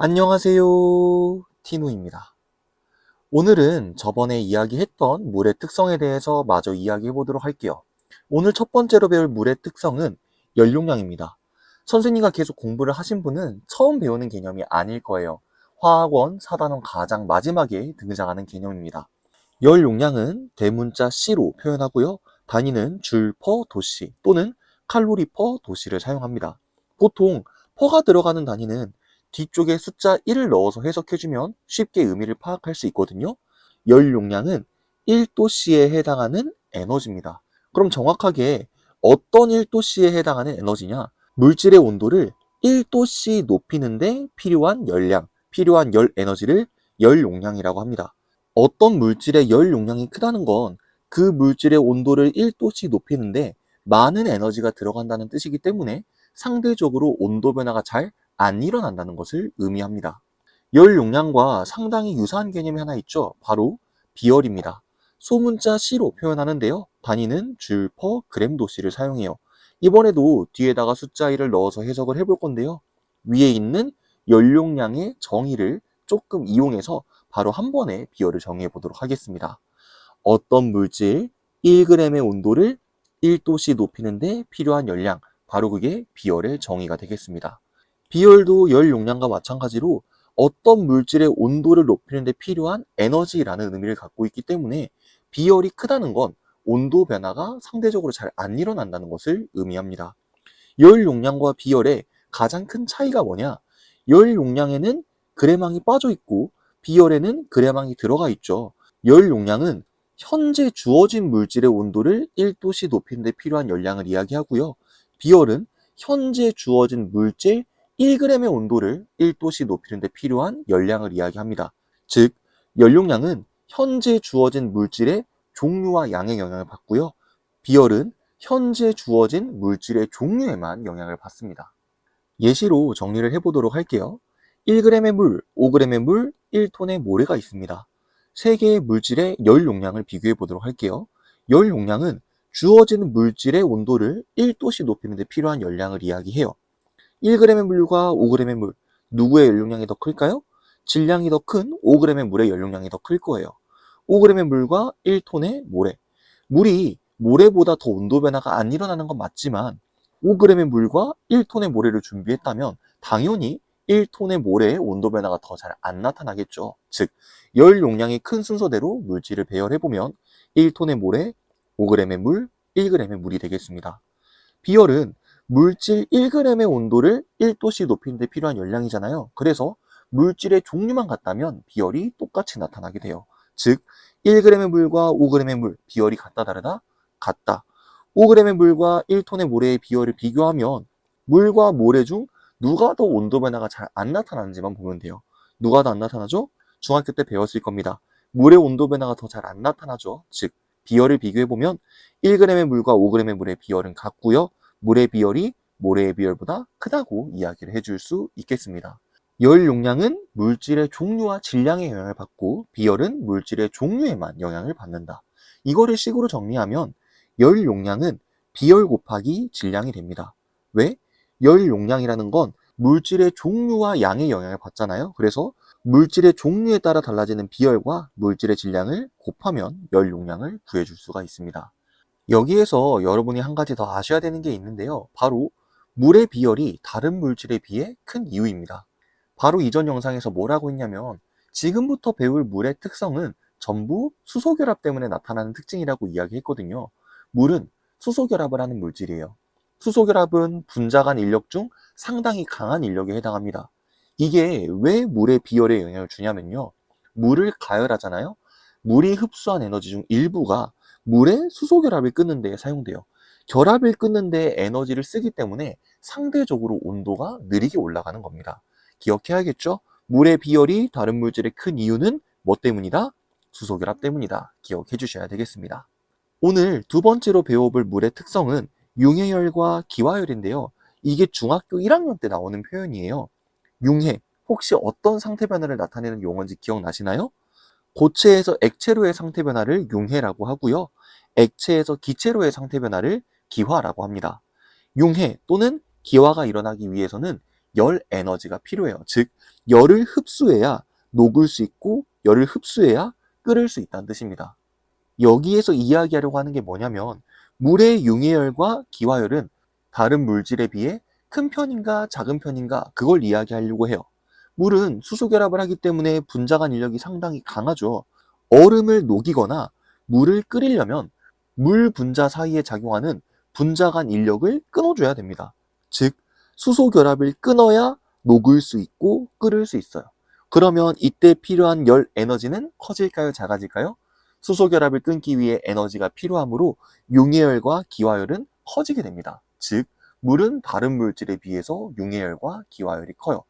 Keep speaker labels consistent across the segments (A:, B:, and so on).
A: 안녕하세요. 티노입니다. 오늘은 저번에 이야기했던 물의 특성에 대해서 마저 이야기해 보도록 할게요. 오늘 첫 번째로 배울 물의 특성은 연용량입니다. 선생님과 계속 공부를 하신 분은 처음 배우는 개념이 아닐 거예요. 화학원 4단원 가장 마지막에 등장하는 개념입니다. 연용량은 대문자 C로 표현하고요. 단위는 줄 퍼 도시 또는 칼로리 퍼 도시를 사용합니다. 보통 퍼가 들어가는 단위는 뒤쪽에 숫자 1을 넣어서 해석해주면 쉽게 의미를 파악할 수 있거든요. 열 용량은 1도씨에 해당하는 에너지입니다. 그럼 정확하게 어떤 1도씨에 해당하는 에너지냐? 물질의 온도를 1도씨 높이는데 필요한 열량, 필요한 열 에너지를 열 용량이라고 합니다. 어떤 물질의 열 용량이 크다는 건 그 물질의 온도를 1도씩 높이는데 많은 에너지가 들어간다는 뜻이기 때문에 상대적으로 온도 변화가 잘 안 일어난다는 것을 의미합니다. 열 용량과 상당히 유사한 개념이 하나 있죠. 바로 비열입니다. 소문자 C로 표현하는데요. 단위는 줄 퍼 그램 도시를 사용해요. 이번에도 뒤에다가 숫자 1을 넣어서 해석을 해볼 건데요. 위에 있는 연용량의 정의를 조금 이용해서 바로 한 번에 비열을 정의해 보도록 하겠습니다. 어떤 물질 1g의 온도를 1도씨 높이는데 필요한 열량, 바로 그게 비열의 정의가 되겠습니다. 비열도 열 용량과 마찬가지로 어떤 물질의 온도를 높이는 데 필요한 에너지라는 의미를 갖고 있기 때문에 비열이 크다는 건 온도 변화가 상대적으로 잘 안 일어난다는 것을 의미합니다. 열 용량과 비열의 가장 큰 차이가 뭐냐? 열 용량에는 그래망이 빠져 있고 비열에는 그래망이 들어가 있죠. 열 용량은 현재 주어진 물질의 온도를 1도씨 높이는 데 필요한 열량을 이야기하고요. 비열은 현재 주어진 물질 1g의 온도를 1도씨 높이는 데 필요한 열량을 이야기합니다. 즉, 연용량은 현재 주어진 물질의 종류와 양의 영향을 받고요. 비열은 현재 주어진 물질의 종류에만 영향을 받습니다. 예시로 정리를 해보도록 할게요. 1g의 물, 5g의 물, 1톤의 모래가 있습니다. 세 개의 물질의 열 용량을 비교해 보도록 할게요. 열 용량은 주어진 물질의 온도를 1도씩 높이는 데 필요한 열량을 이야기해요. 1g의 물과 5g의 물, 누구의 연용량이 더 클까요? 질량이 더 큰 5g의 물의 연용량이 더 클 거예요. 5g의 물과 1톤의 모래. 물이 모래보다 더 온도 변화가 안 일어나는 건 맞지만 5g의 물과 1톤의 모래를 준비했다면 당연히 1톤의 모래의 온도 변화가 더 잘 안 나타나겠죠. 즉, 열 용량이 큰 순서대로 물질을 배열해보면 1톤의 모래, 5g의 물, 1g의 물이 되겠습니다. 비열은 물질 1g의 온도를 1도씩 높이는 데 필요한 열량이잖아요. 그래서 물질의 종류만 같다면 비열이 똑같이 나타나게 돼요. 즉, 1g의 물과 5g의 물, 비열이 같다 다르다? 같다. 5g의 물과 1톤의 모래의 비열을 비교하면 물과 모래 중 누가 더 온도 변화가 잘 안 나타나는지만 보면 돼요. 누가 더 안 나타나죠? 중학교 때 배웠을 겁니다. 물의 온도 변화가 더 잘 안 나타나죠. 즉, 비열을 비교해보면 1g의 물과 5g의 물의 비열은 같고요. 물의 비열이 모래의 비열보다 크다고 이야기를 해줄 수 있겠습니다. 열 용량은 물질의 종류와 질량에 영향을 받고 비열은 물질의 종류에만 영향을 받는다. 이거를 식으로 정리하면 열 용량은 비열 곱하기 질량이 됩니다. 왜? 열 용량이라는 건 물질의 종류와 양에 영향을 받잖아요. 그래서 물질의 종류에 따라 달라지는 비열과 물질의 질량을 곱하면 열 용량을 구해줄 수가 있습니다. 여기에서 여러분이 한 가지 더 아셔야 되는 게 있는데요. 바로 물의 비열이 다른 물질에 비해 큰 이유입니다. 바로 이전 영상에서 뭐라고 했냐면 지금부터 배울 물의 특성은 전부 수소결합 때문에 나타나는 특징이라고 이야기했거든요. 물은 수소결합을 하는 물질이에요. 수소결합은 분자 간 인력 중 상당히 강한 인력에 해당합니다. 이게 왜 물의 비열에 영향을 주냐면요. 물을 가열하잖아요. 물이 흡수한 에너지 중 일부가 물의 수소결합을 끊는 데 사용돼요. 결합을 끊는 데 에너지를 쓰기 때문에 상대적으로 온도가 느리게 올라가는 겁니다. 기억해야겠죠? 물의 비열이 다른 물질의 큰 이유는 뭐 때문이다? 수소결합 때문이다. 기억해 주셔야 되겠습니다. 오늘 두 번째로 배워볼 물의 특성은 융해열과 기화열인데요. 이게 중학교 1학년 때 나오는 표현이에요. 융해, 혹시 어떤 상태 변화를 나타내는 용어인지 기억나시나요? 고체에서 액체로의 상태 변화를 융해라고 하고요. 액체에서 기체로의 상태 변화를 기화라고 합니다. 융해 또는 기화가 일어나기 위해서는 열 에너지가 필요해요. 즉 열을 흡수해야 녹을 수 있고 열을 흡수해야 끓을 수 있다는 뜻입니다. 여기에서 이야기하려고 하는 게 뭐냐면 물의 융해열과 기화열은 다른 물질에 비해 큰 편인가 작은 편인가 그걸 이야기하려고 해요. 물은 수소결합을 하기 때문에 분자간 인력이 상당히 강하죠. 얼음을 녹이거나 물을 끓이려면 물 분자 사이에 작용하는 분자간 인력을 끊어줘야 됩니다. 즉 수소결합을 끊어야 녹을 수 있고 끓을 수 있어요. 그러면 이때 필요한 열 에너지는 커질까요? 작아질까요? 수소결합을 끊기 위해 에너지가 필요하므로 융해열과 기화열은 커지게 됩니다. 즉 물은 다른 물질에 비해서 융해열과 기화열이 커요.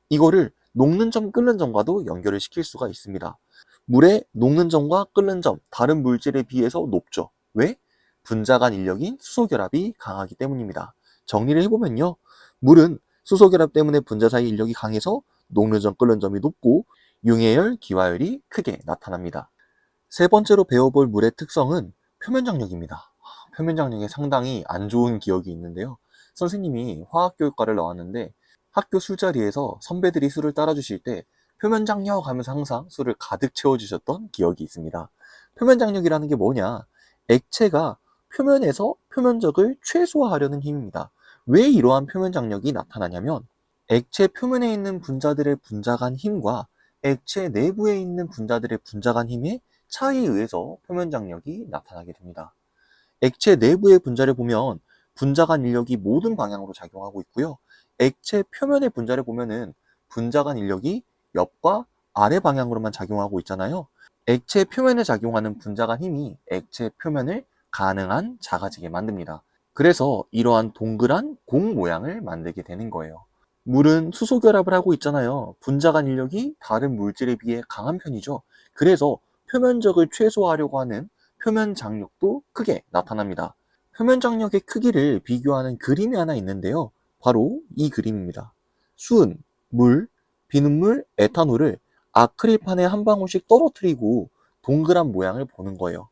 A: 이거를 녹는 점, 끓는 점과도 연결을 시킬 수가 있습니다. 물의 녹는 점과 끓는 점, 다른 물질에 비해서 높죠. 왜? 분자간 인력인 수소결합이 강하기 때문입니다. 정리를 해보면요. 물은 수소결합 때문에 분자 사이 인력이 강해서 녹는 점, 끓는 점이 높고 융해열, 기화열이 크게 나타납니다. 세 번째로 배워볼 물의 특성은 표면장력입니다. 표면장력에 상당히 안 좋은 기억이 있는데요. 선생님이 화학교육과를 나왔는데 학교 술자리에서 선배들이 술을 따라주실 때 표면장력 하면서 항상 술을 가득 채워주셨던 기억이 있습니다. 표면장력이라는 게 뭐냐? 액체가 표면에서 표면적을 최소화하려는 힘입니다. 왜 이러한 표면장력이 나타나냐면 액체 표면에 있는 분자들의 분자간 힘과 액체 내부에 있는 분자들의 분자간 힘의 차이에 의해서 표면장력이 나타나게 됩니다. 액체 내부의 분자를 보면 분자간 인력이 모든 방향으로 작용하고 있고요. 액체 표면의 분자를 보면은 분자간 인력이 옆과 아래 방향으로만 작용하고 있잖아요. 액체 표면에 작용하는 분자간 힘이 액체 표면을 가능한 작아지게 만듭니다. 그래서 이러한 동그란 공 모양을 만들게 되는 거예요. 물은 수소 결합을 하고 있잖아요. 분자간 인력이 다른 물질에 비해 강한 편이죠. 그래서 표면적을 최소화하려고 하는 표면 장력도 크게 나타납니다. 표면 장력의 크기를 비교하는 그림이 하나 있는데요. 바로 이 그림입니다. 수은, 물, 비눗물, 에탄올을 아크릴판에 한 방울씩 떨어뜨리고 동그란 모양을 보는 거예요.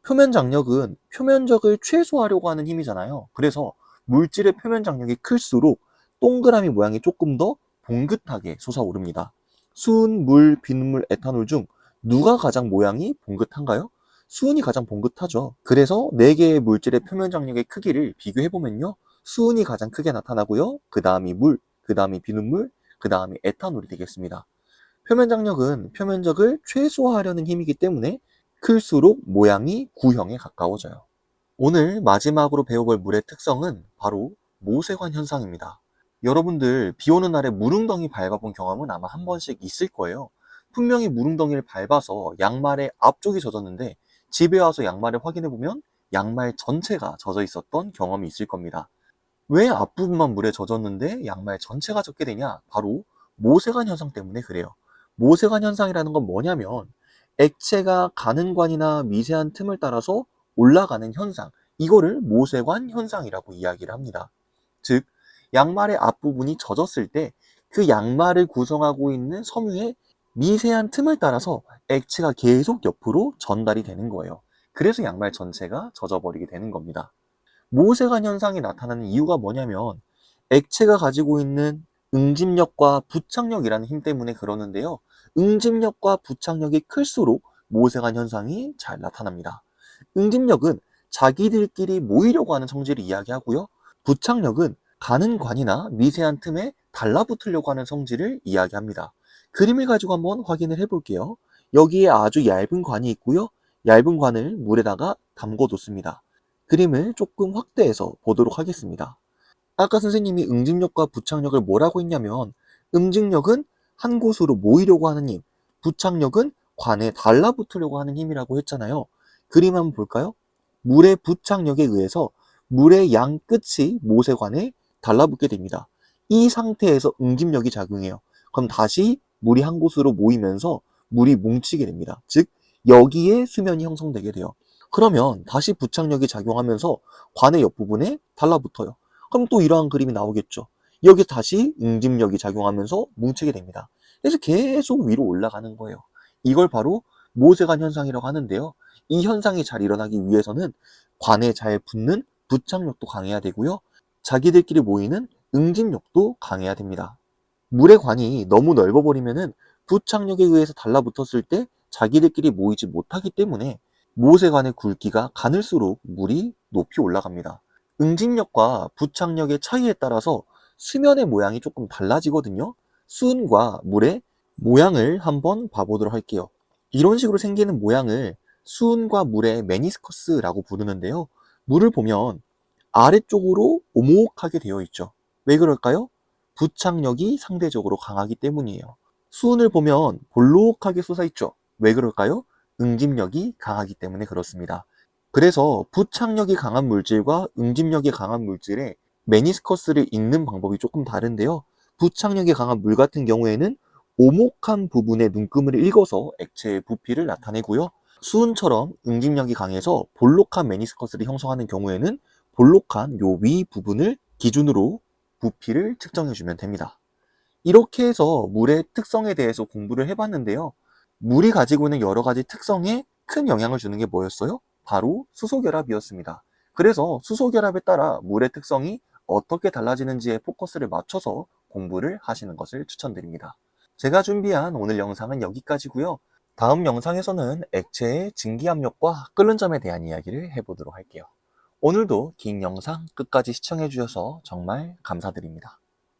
A: 표면 장력은 표면적을 최소화하려고 하는 힘이잖아요. 그래서 물질의 표면 장력이 클수록 동그라미 모양이 조금 더 봉긋하게 솟아오릅니다. 수은, 물, 비눗물, 에탄올 중 누가 가장 모양이 봉긋한가요? 수은이 가장 봉긋하죠. 그래서 4개의 물질의 표면 장력의 크기를 비교해보면요. 수은이 가장 크게 나타나고요. 그 다음이 물, 그 다음이 비눗물, 그 다음이 에탄올이 되겠습니다. 표면 장력은 표면적을 최소화하려는 힘이기 때문에 클수록 모양이 구형에 가까워져요. 오늘 마지막으로 배워볼 물의 특성은 바로 모세관 현상입니다. 여러분들 비 오는 날에 물웅덩이 밟아본 경험은 아마 한 번씩 있을 거예요. 분명히 물웅덩이를 밟아서 양말의 앞쪽이 젖었는데 집에 와서 양말을 확인해보면 양말 전체가 젖어 있었던 경험이 있을 겁니다. 왜 앞부분만 물에 젖었는데 양말 전체가 젖게 되냐? 바로 모세관 현상 때문에 그래요. 모세관 현상이라는 건 뭐냐면 액체가 가는 관이나 미세한 틈을 따라서 올라가는 현상, 이거를 모세관 현상이라고 이야기를 합니다. 즉 양말의 앞부분이 젖었을 때 그 양말을 구성하고 있는 섬유의 미세한 틈을 따라서 액체가 계속 옆으로 전달이 되는 거예요. 그래서 양말 전체가 젖어버리게 되는 겁니다. 모세관 현상이 나타나는 이유가 뭐냐면 액체가 가지고 있는 응집력과 부착력이라는 힘 때문에 그러는데요. 응집력과 부착력이 클수록 모세관 현상이 잘 나타납니다. 응집력은 자기들끼리 모이려고 하는 성질을 이야기하고요. 부착력은 가는 관이나 미세한 틈에 달라붙으려고 하는 성질을 이야기합니다. 그림을 가지고 한번 확인을 해볼게요. 여기에 아주 얇은 관이 있고요. 얇은 관을 물에다가 담궈뒀습니다. 그림을 조금 확대해서 보도록 하겠습니다. 아까 선생님이 응집력과 부착력을 뭐라고 했냐면 응집력은 한 곳으로 모이려고 하는 힘, 부착력은 관에 달라붙으려고 하는 힘이라고 했잖아요. 그림 한번 볼까요? 물의 부착력에 의해서 물의 양 끝이 모세관에 달라붙게 됩니다. 이 상태에서 응집력이 작용해요. 그럼 다시 물이 한 곳으로 모이면서 물이 뭉치게 됩니다. 즉 여기에 수면이 형성되게 돼요. 그러면 다시 부착력이 작용하면서 관의 옆부분에 달라붙어요. 그럼 또 이러한 그림이 나오겠죠. 여기 다시 응집력이 작용하면서 뭉치게 됩니다. 그래서 계속 위로 올라가는 거예요. 이걸 바로 모세관 현상이라고 하는데요. 이 현상이 잘 일어나기 위해서는 관에 잘 붙는 부착력도 강해야 되고요. 자기들끼리 모이는 응집력도 강해야 됩니다. 물의 관이 너무 넓어버리면은 부착력에 의해서 달라붙었을 때 자기들끼리 모이지 못하기 때문에 무엇의 관의 굵기가 가늘수록 물이 높이 올라갑니다. 응집력과 부착력의 차이에 따라서 수면의 모양이 조금 달라지거든요. 수은과 물의 모양을 한번 봐보도록 할게요. 이런 식으로 생기는 모양을 수은과 물의 메니스커스라고 부르는데요. 물을 보면 아래쪽으로 오목하게 되어 있죠. 왜 그럴까요? 부착력이 상대적으로 강하기 때문이에요. 수은을 보면 볼록하게 솟아있죠. 왜 그럴까요? 응집력이 강하기 때문에 그렇습니다. 그래서 부착력이 강한 물질과 응집력이 강한 물질의 메니스커스를 읽는 방법이 조금 다른데요. 부착력이 강한 물 같은 경우에는 오목한 부분의 눈금을 읽어서 액체의 부피를 나타내고요. 수은처럼 응집력이 강해서 볼록한 메니스커스를 형성하는 경우에는 볼록한 요 위 부분을 기준으로 부피를 측정해주면 됩니다. 이렇게 해서 물의 특성에 대해서 공부를 해봤는데요. 물이 가지고 있는 여러 가지 특성에 큰 영향을 주는 게 뭐였어요? 바로 수소결합이었습니다. 그래서 수소결합에 따라 물의 특성이 어떻게 달라지는지에 포커스를 맞춰서 공부를 하시는 것을 추천드립니다. 제가 준비한 오늘 영상은 여기까지고요. 다음 영상에서는 액체의 증기압력과 끓는 점에 대한 이야기를 해보도록 할게요. 오늘도 긴 영상 끝까지 시청해 주셔서 정말 감사드립니다.